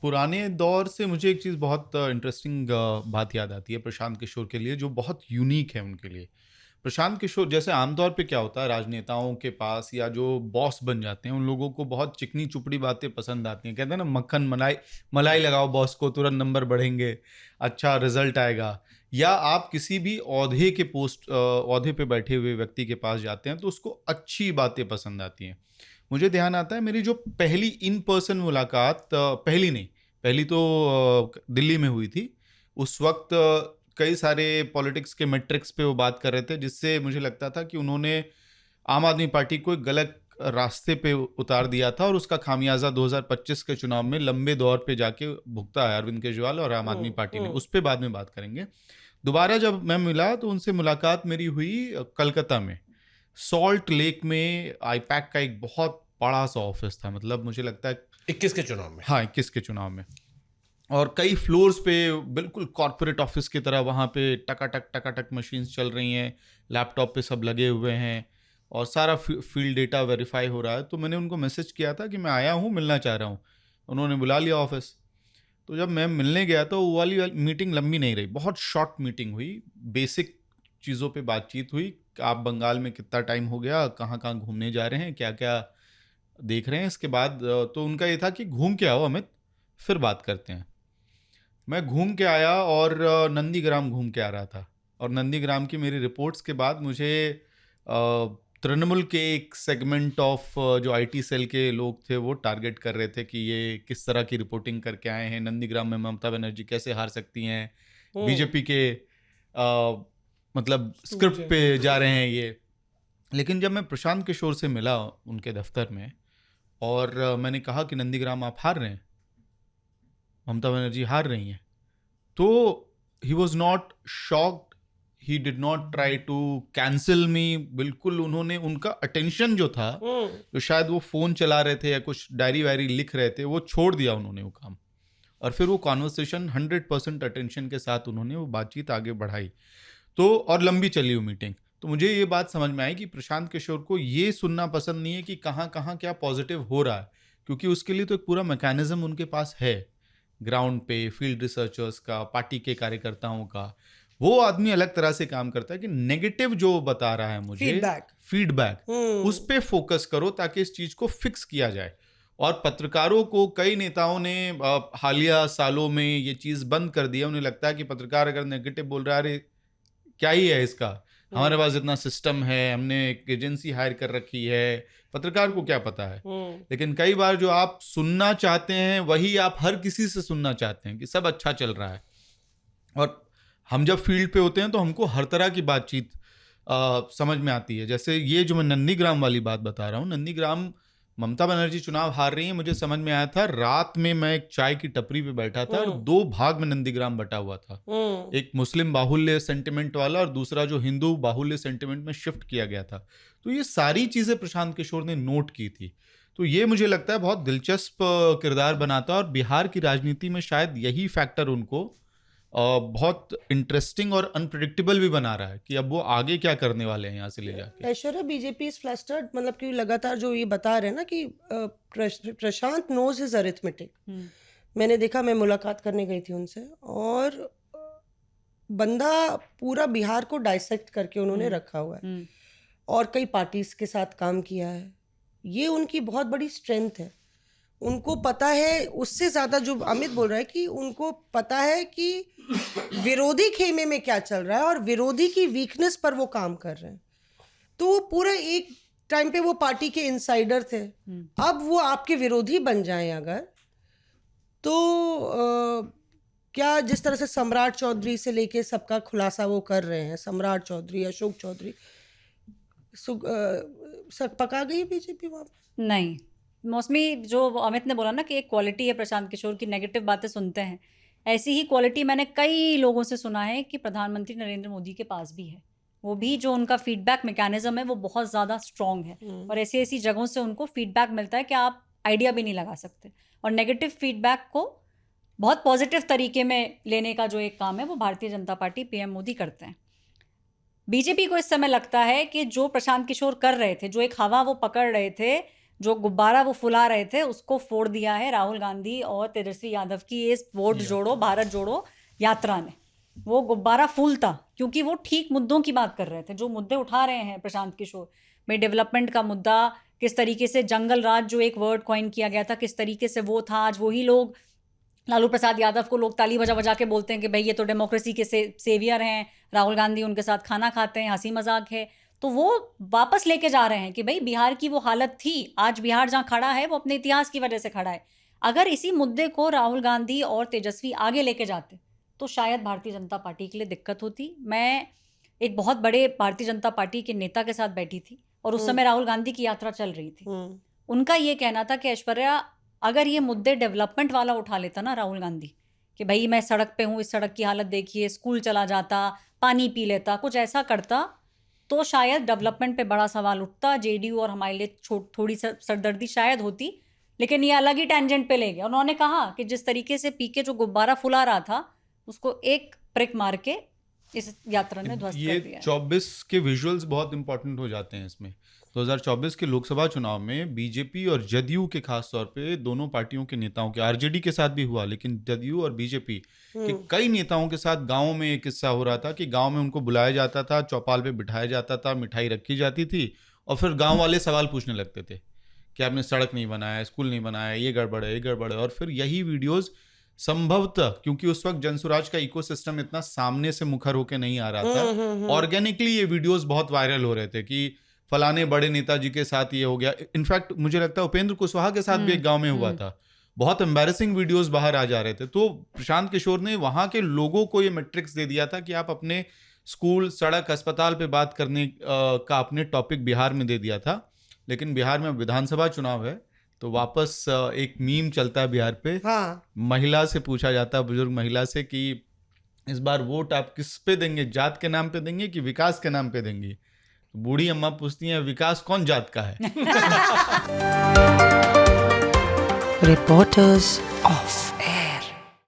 पुराने दौर से मुझे एक चीज़ बहुत इंटरेस्टिंग बात याद आती है प्रशांत किशोर के लिए, जो बहुत यूनिक है उनके लिए। प्रशांत किशोर जैसे आमतौर पे क्या होता है राजनेताओं के पास या जो बॉस बन जाते हैं उन लोगों को बहुत चिकनी चुपड़ी बातें पसंद आती हैं। कहते हैं ना, मक्खन मलाई मलाई लगाओ बॉस को, तुरंत नंबर बढ़ेंगे, अच्छा रिजल्ट आएगा। या आप किसी भी औहदे के औहदे पे बैठे हुए व्यक्ति के पास जाते हैं तो उसको अच्छी बातें पसंद आती हैं। मुझे ध्यान आता है मेरी जो पहली इन पर्सन मुलाकात, पहली नहीं, पहली तो दिल्ली में हुई थी। उस वक्त कई सारे पॉलिटिक्स के मैट्रिक्स पे वो बात कर रहे थे, जिससे मुझे लगता था कि उन्होंने आम आदमी पार्टी को एक गलत रास्ते पे उतार दिया था और उसका खामियाजा 2025 के चुनाव में लंबे दौर पे जाके भुगता है अरविंद केजरीवाल और आम आदमी पार्टी ने। उस पर बाद में बात करेंगे। दोबारा जब मैं मिला तो उनसे मुलाकात मेरी हुई कलकत्ता में, सॉल्ट लेक में। आईपैक का एक बहुत बड़ा सा ऑफिस था, मतलब मुझे लगता है 21 के चुनाव में। हाँ, 21 के चुनाव में। और कई फ्लोर्स पे बिल्कुल कॉर्पोरेट ऑफिस की तरह वहाँ पे टकाटक मशीन्स चल रही हैं, लैपटॉप पे सब लगे हुए हैं और सारा फील्ड डेटा वेरीफाई हो रहा है। तो मैंने उनको मैसेज किया था कि मैं आया हूँ, मिलना चाह रहा हूँ। उन्होंने बुला लिया ऑफिस। तो जब मैं मिलने गया तो वो वाली मीटिंग लंबी नहीं रही, बहुत शॉर्ट मीटिंग हुई। बेसिक चीज़ों पे बातचीत हुई। आप बंगाल में कितना टाइम हो गया, कहाँ कहाँ घूमने जा रहे हैं, क्या क्या देख रहे हैं। इसके बाद तो उनका ये था कि घूम के आओ अमित, फिर बात करते हैं। मैं घूम के आया और नंदीग्राम घूम के आ रहा था। और नंदीग्राम की मेरी रिपोर्ट्स के बाद मुझे तृणमूल के एक सेगमेंट ऑफ जो आईटी सेल के लोग थे वो टारगेट कर रहे थे कि ये किस तरह की रिपोर्टिंग करके आए हैं, नंदीग्राम में ममता बनर्जी कैसे हार सकती हैं, बीजेपी के मतलब स्क्रिप्ट पे जा रहे हैं ये। लेकिन जब मैं प्रशांत किशोर से मिला उनके दफ्तर में और मैंने कहा कि नंदीग्राम आप हार रहे हैं, ममता बनर्जी हार रही हैं, तो he was not shocked, he did not try to cancel me. बिल्कुल उन्होंने उनका अटेंशन जो था, तो शायद वो फोन चला रहे थे या कुछ डायरी वायरी लिख रहे थे, वो छोड़ दिया उन्होंने वो काम। और फिर वो कॉन्वर्सेशन 100% अटेंशन के साथ उन्होंने वो बातचीत आगे बढ़ाई। तो और लंबी चली वो मीटिंग। तो मुझे ये बात समझ में आई कि प्रशांत किशोर को ये सुनना पसंद नहीं है कि कहाँ कहाँ क्या पॉजिटिव हो रहा है, क्योंकि उसके लिए तो एक पूरा मैकेनिज्म उनके पास है, ग्राउंड पे फील्ड रिसर्चर्स का, पार्टी के कार्यकर्ताओं का। वो आदमी अलग तरह से काम करता है कि नेगेटिव जो बता रहा है मुझे, फीडबैक उस पे फोकस करो ताकि इस चीज को फिक्स किया जाए। और पत्रकारों को कई नेताओं ने हालिया सालों में ये चीज बंद कर दिया। उन्हें लगता है कि पत्रकार अगर नेगेटिव बोल रहा है, अरे क्या ही है इसका, हमारे पास इतना सिस्टम है, हमने एक एजेंसी हायर कर रखी है, पत्रकार को क्या पता है। लेकिन कई बार जो आप सुनना चाहते हैं वही आप हर किसी से सुनना चाहते हैं कि सब अच्छा चल रहा है। और हम जब फील्ड पे होते हैं तो हमको हर तरह की बातचीत समझ में आती है। जैसे ये जो मैं नंदीग्राम वाली बात बता रहा हूँ, नंदीग्राम ममता बनर्जी चुनाव हार रही है, मुझे समझ में आया था रात में मैं एक चाय की टपरी पे बैठा था और दो भाग में नंदीग्राम बटा हुआ था। एक मुस्लिम बाहुल्य सेंटिमेंट वाला और दूसरा जो हिंदू बाहुल्य सेंटिमेंट में शिफ्ट किया गया था। तो ये सारी चीजें प्रशांत किशोर ने नोट की थी। तो ये मुझे लगता है बहुत दिलचस्प किरदार बनाता है और बिहार की राजनीति में शायद यही फैक्टर उनको बहुत इंटरेस्टिंग और अनप्रेडिक्टेबल भी बना रहा है कि अब वो आगे क्या करने वाले हैं यहाँ से ले जाके। ऐश्वर्या, बीजेपी इज फ्लस्टर्ड, मतलब कि लगातार जो ये बता रहे हैं ना कि प्रशांत नोज हिज अरिथमेटिक। मैंने देखा, मैं मुलाकात करने गई थी उनसे और बंदा पूरा बिहार को डाइसेक्ट करके उन्होंने रखा हुआ है और कई पार्टीज के साथ काम किया है। ये उनकी बहुत बड़ी स्ट्रेंथ है। उनको पता है, उससे ज़्यादा जो अमित बोल रहा है कि उनको पता है कि विरोधी खेमे में क्या चल रहा है और विरोधी की वीकनेस पर वो काम कर रहे हैं। तो वो पूरा एक टाइम पे वो पार्टी के इनसाइडर थे, अब वो आपके विरोधी बन जाएं अगर तो क्या जिस तरह से सम्राट चौधरी से लेके सबका खुलासा वो कर रहे हैं, सम्राट चौधरी, अशोक चौधरी, सब पका गई बीजेपी वहाँ पे? नहीं, मौसमी जो अमित ने बोला ना कि एक क्वालिटी है प्रशांत किशोर की, नेगेटिव बातें सुनते हैं, ऐसी ही क्वालिटी मैंने कई लोगों से सुना है कि प्रधानमंत्री नरेंद्र मोदी के पास भी है। वो भी जो उनका फीडबैक मैकेनिज्म है वो बहुत ज़्यादा स्ट्रॉन्ग है और ऐसी ऐसी जगहों से उनको फीडबैक मिलता है कि आप आइडिया भी नहीं लगा सकते। और नेगेटिव फीडबैक को बहुत पॉजिटिव तरीके में लेने का जो एक काम है वो भारतीय जनता पार्टी, पीएम मोदी करते हैं। बीजेपी को इस समय लगता है कि जो प्रशांत किशोर कर रहे थे, जो एक हवा वो पकड़ रहे थे, जो गुब्बारा वो फुला रहे थे उसको फोड़ दिया है राहुल गांधी और तेजस्वी यादव की इस वोट जोड़ो भारत जोड़ो यात्रा ने। वो गुब्बारा फूल था क्योंकि वो ठीक मुद्दों की बात कर रहे थे, जो मुद्दे उठा रहे हैं प्रशांत किशोर में। डेवलपमेंट का मुद्दा, किस तरीके से जंगल राज जो एक वर्ड कॉइन किया गया था, किस तरीके से वो था। आज वही लोग, लालू प्रसाद यादव को लोग ताली बजा बजा के बोलते हैं कि भाई ये तो डेमोक्रेसी के सेवियर हैं, राहुल गांधी उनके साथ खाना खाते हैं, हंसी मजाक है। तो वो वापस लेके जा रहे हैं कि भाई बिहार की वो हालत थी, आज बिहार जहाँ खड़ा है वो अपने इतिहास की वजह से खड़ा है। अगर इसी मुद्दे को राहुल गांधी और तेजस्वी आगे लेके जाते तो शायद भारतीय जनता पार्टी के लिए दिक्कत होती। मैं एक बहुत बड़े भारतीय जनता पार्टी के नेता के साथ बैठी थी और उस समय राहुल गांधी की यात्रा चल रही थी। उनका ये कहना था कि ऐश्वर्या, अगर ये मुद्दे डेवलपमेंट वाला उठा लेता ना राहुल गांधी, कि भाई मैं सड़क पे हूँ, इस सड़क की हालत देखिए, स्कूल चला जाता, पानी पी लेता, कुछ ऐसा करता, तो शायद डेवलपमेंट पे बड़ा सवाल उठता, जेडीयू और हमारे लिए थोड़ी सरदर्दी शायद होती। लेकिन ये अलग ही टेंजेंट पे ले गया। उन्होंने कहा कि जिस तरीके से पीके जो गुब्बारा फुला रहा था उसको एक प्रिक मार के इस यात्रा ने ध्वस्त कर दिया। 24 के विजुअल्स बहुत इंपॉर्टेंट हो जाते हैं इसमें। 2024 के लोकसभा चुनाव में बीजेपी और जदयू के खास तौर पे दोनों पार्टियों के नेताओं के, आरजेडी के साथ भी हुआ, लेकिन जदयू और बीजेपी के कई नेताओं के साथ गाँव में एक किस्सा हो रहा था कि गाँव में उनको बुलाया जाता था, चौपाल पे बिठाया जाता था, मिठाई रखी जाती थी और फिर गाँव वाले सवाल पूछने लगते थे कि आपने सड़क नहीं बनाया, स्कूल नहीं बनाया, ये गड़बड़ है, ये गड़बड़ है। और फिर यही वीडियोज संभवतः, क्योंकि उस वक्त जनसुराज का इकोसिस्टम इतना सामने से मुखर होके नहीं आ रहा था, ऑर्गेनिकली ये वीडियोस बहुत वायरल हो रहे थे कि फलाने बड़े नेताजी के साथ ये हो गया। इनफैक्ट मुझे लगता है उपेंद्र कुशवाहा के साथ भी एक गांव में हुआ था। बहुत एम्बैरेसिंग वीडियोस बाहर आ जा रहे थे। तो प्रशांत किशोर ने वहां के लोगों को ये मैट्रिक्स दे दिया था कि आप अपने स्कूल, सड़क, अस्पताल पे बात करने का अपने टॉपिक बिहार में दे दिया था। लेकिन बिहार में विधानसभा चुनाव है तो वापस एक मीम चलता है बिहार पे। हाँ। महिला से पूछा जाता है, बुजुर्ग महिला से, कि इस बार वोट आप किस पे देंगे, जात के नाम पे देंगे कि विकास के नाम पे देंगी? तो बूढ़ी अम्मा पूछती हैं, विकास कौन जात का है? Reporters of